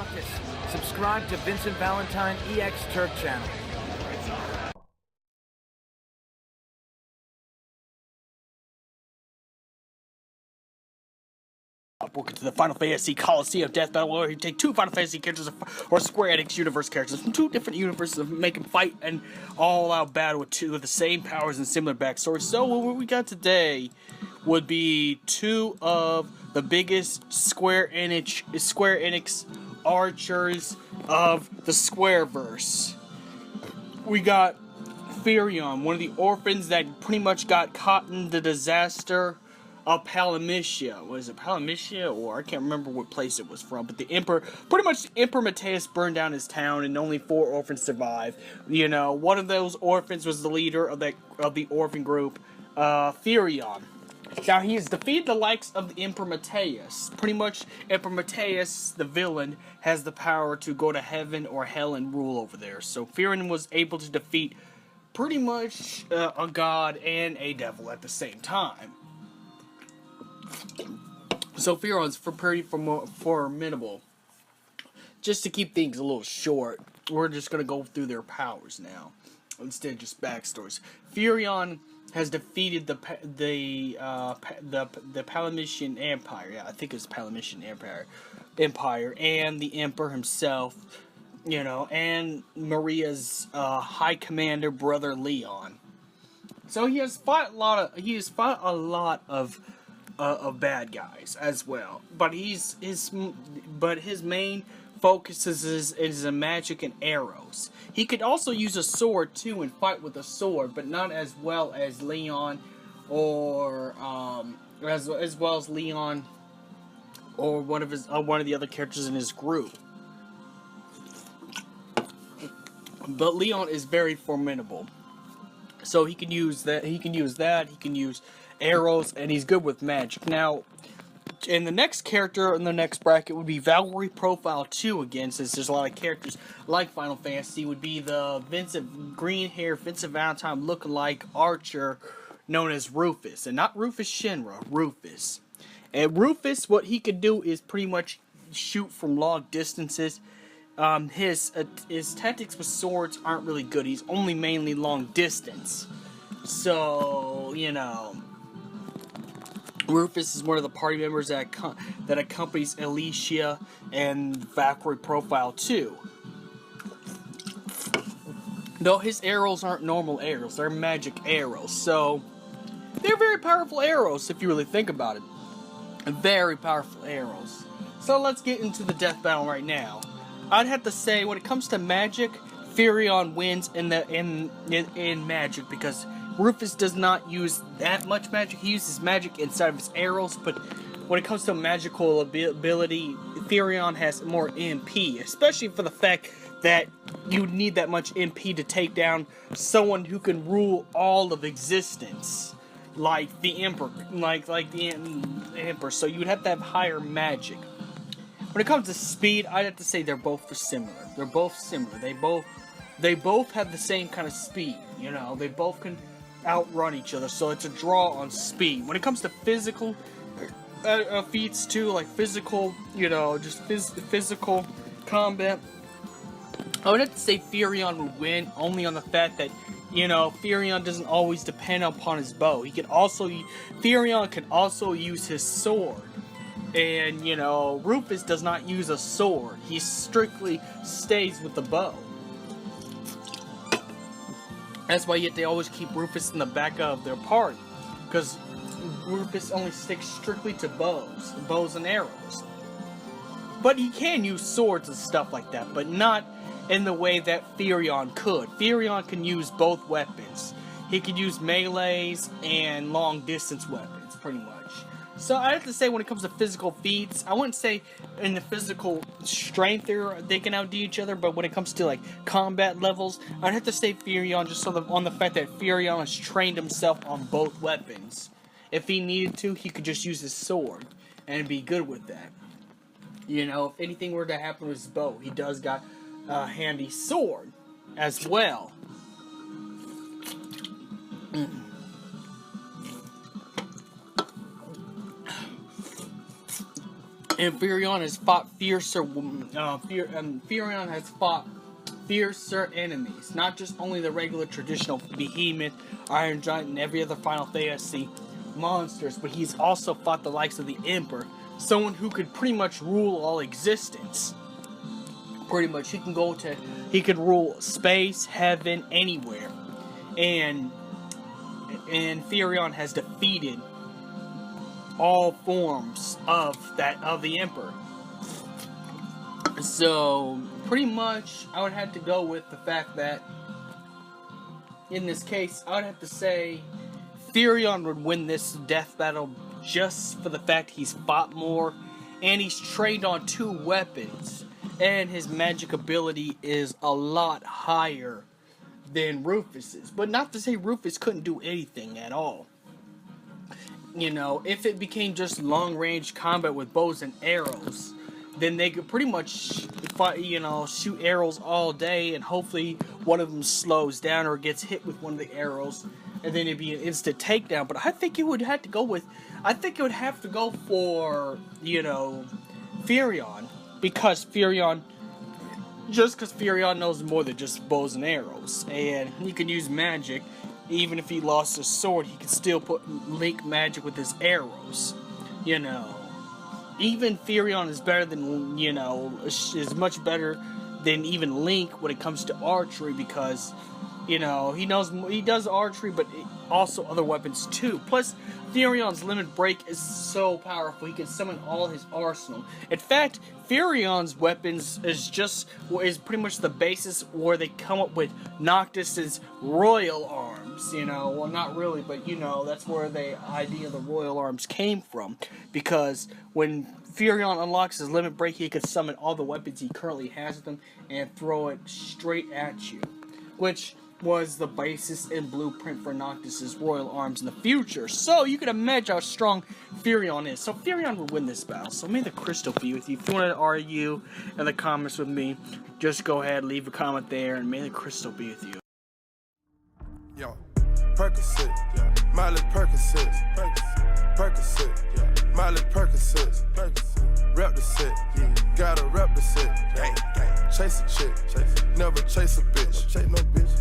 Rufus. Subscribe to Vincent Valentine EX Turk channel. Welcome to the Final Fantasy Coliseum Deathbattle, where you take two Final Fantasy characters or Square Enix universe characters from two different universes and make them fight and all-out battle with the same powers and similar backstories. So what we got today would be two of the biggest Square Enix archers of the Squareverse. We got Firion, one of the orphans that pretty much got caught in the disaster of Palamitia. Was it Palamitia, or I can't remember what place it was from, but the Emperor Mateus burned down his town and only 4 orphans survived. You know, one of those orphans was the leader of the orphan group, Firion. Now, he has defeated the likes of the Emperor Mateus. Pretty much, Emperor Mateus, the villain, has the power to go to heaven or hell and rule over there. So Firion was able to defeat pretty much a god and a devil at the same time. So Firion's pretty formidable. Just to keep things a little short, we're just going to go through their powers now, instead of just backstories. Firion has defeated the Palamitian Empire. Yeah, I think it's Palamitian Empire, and the Emperor himself, you know, and Maria's High Commander brother Leon. So he has fought a lot of bad guys as well, but his main focus is magic and arrows. He could also use a sword too and fight with a sword, but not as well as Leon, or as well as Leon, or one of the other characters in his group. But Leon is very formidable, so he can use that. He can use arrows, and he's good with magic. Now, and the next character in the next bracket would be Valkyrie Profile 2 again, since there's a lot of characters like Final Fantasy, would be the green-haired Vincent Valentine lookalike archer known as Rufus. And not Rufus Shinra, Rufus. And Rufus, what he could do is pretty much shoot from long distances. His tactics with swords aren't really good. He's only mainly long distance. So, you know, Rufus is one of the party members that accompanies Alicia and Valkyrie Profile 2. Though his arrows aren't normal arrows, they're magic arrows. So, they're very powerful arrows if you really think about it. Very powerful arrows. So let's get into the death battle right now. I'd have to say, when it comes to magic, Firion wins in magic, because Rufus does not use that much magic. He uses magic inside of his arrows, but when it comes to magical ability, Firion has more MP, especially for the fact that you need that much MP to take down someone who can rule all of existence, like the Emperor, like the Emperor. So you would have to have higher magic. When it comes to speed, I'd have to say they're both similar. They're both similar. They both have the same kind of speed. You know, they both can outrun each other, so it's a draw on speed. When it comes to physical feats too, like physical, you know, just physical combat, I would have to say Firion would win, only on the fact that, you know, Firion doesn't always depend upon his bow. Firion can also use his sword. And, you know, Rufus does not use a sword. He strictly stays with the bow. That's why they always keep Rufus in the back of their party, because Rufus only sticks strictly to bows and arrows. But he can use swords and stuff like that, but not in the way that Firion could. Firion can use both weapons. He could use melees and long distance weapons, pretty much. So I have to say, when it comes to physical feats, I wouldn't say in the physical strength they can outdo each other, but when it comes to like combat levels, I'd have to say Firion, just on the fact that Firion has trained himself on both weapons. If he needed to, he could just use his sword and be good with that. You know, if anything were to happen with his bow, he does got a handy sword as well. And Firion has fought Firion has fought fiercer enemies, not just only the regular traditional behemoth, iron giant, and every other Final Fantasy monsters, but he's also fought the likes of the Emperor, someone who could pretty much rule all existence. Pretty much, he could rule space, heaven, anywhere, and Firion has defeated all forms of the Emperor. So pretty much, I would have to go with the fact that in this case, I would have to say Firion would win this death battle just for the fact he's fought more and he's trained on 2 weapons, and his magic ability is a lot higher than Rufus's. But not to say Rufus couldn't do anything at all. You know, if it became just long-range combat with bows and arrows, then they could pretty much fight, shoot arrows all day, and hopefully one of them slows down or gets hit with one of the arrows, and then it'd be an instant takedown. But I think it would have to go for, Firion, because Firion knows more than just bows and arrows, and he can use magic. Even if he lost his sword, he can still link magic with his arrows. Even Firion is better than, is much better than even Link when it comes to archery, because, he does archery, but also other weapons too. Plus, Firion's limit break is so powerful, he can summon all his arsenal. In fact, Firion's weapons is pretty much the basis where they come up with Noctis's royal arms, well, not really, but that's where the idea of the royal arms came from, because when Firion unlocks his limit break, he can summon all the weapons he currently has with him and throw it straight at you, which was the basis and blueprint for Noctis's royal arms in the future. So you can imagine how strong Firion is. So Firion would win this battle. So may the crystal be with you. If you want to argue in the comments with me, just go ahead, leave a comment there, and may the crystal be with you. Yo, Percocet, yeah. Miley Percocet, Percocet, yeah. Miley Percocet, rep the set, yeah. Gotta rep the set, gang, gang. Chase a chick, never chase a bitch, chase no bitch.